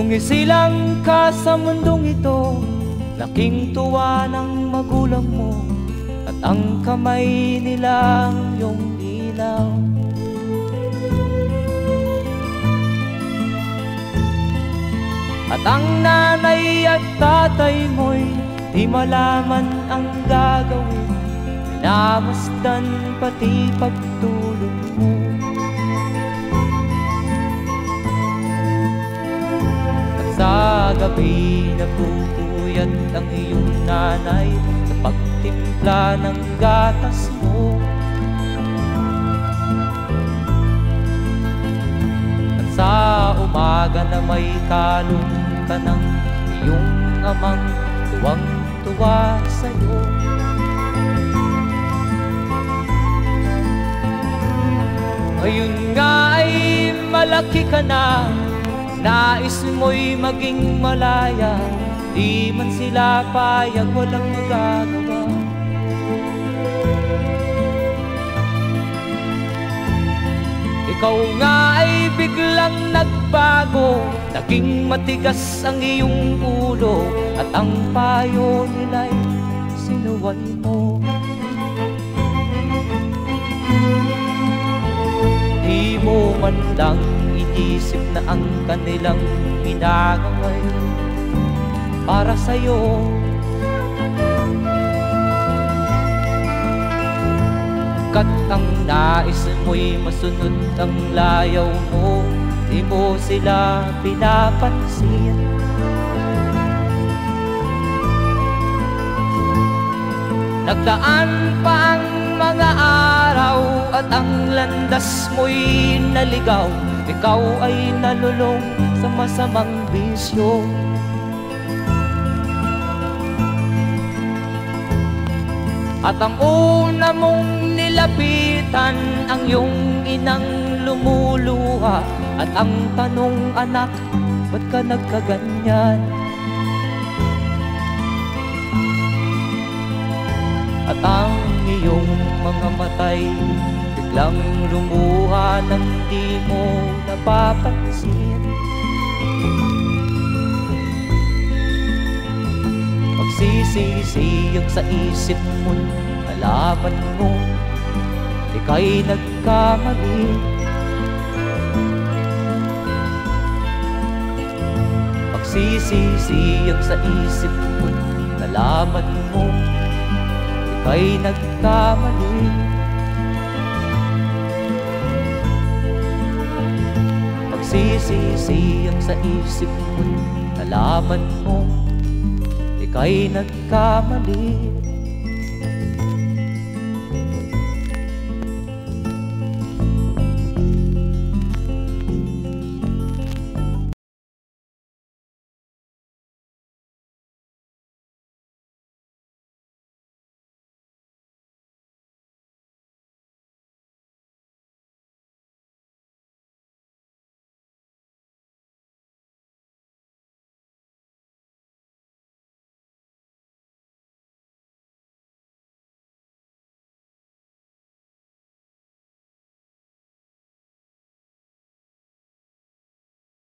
Nung isilang ka sa mundong ito, laking tuwa ng magulang mo, at ang kamay nila ang iyong ilaw. At ang nanay at tatay mo'y di malaman ang gagawin, minamasdan pati pagtulog mo. At sa gabi nagpupuyat ang iyong nanay sa pagtimpla ng gatas mo. At sa umaga na may kalong ka ng iyong amang tuwang-tuwa sa'yo. Ngayon nga ay malaki ka na, nais mo'y maging malaya, di man sila payag, walang magagawa. Ikaw nga ay biglang nagbago, naging matigas ang iyong ulo, at ang payo nila'y sinuway mo. Di mo man lang inisip na ang kanilang ginagawa'y para sa'yo. Kat ang nais mo'y masunod ang layaw mo, di mo sila pinapansin. Nagdaan pa ang mga araw at ang landas mo'y naligaw, ikaw ay nalulong sa masamang bisyo. At ang una mong nilapitan ang iyong inang lumuluha, at ang tanong, anak, ba't ka nagkaganyan? At ang iyong mga matay biglang lumuha nang di mo napapansin. Magsisisiyag sa isip mo, nalaman mo ika'y nagkamali. Magsisisiyag sa isip mo, nalaman mo ika'y nagkamali. Magsisisiyag sa isip mo, nalaman mo ika'y nagkamali.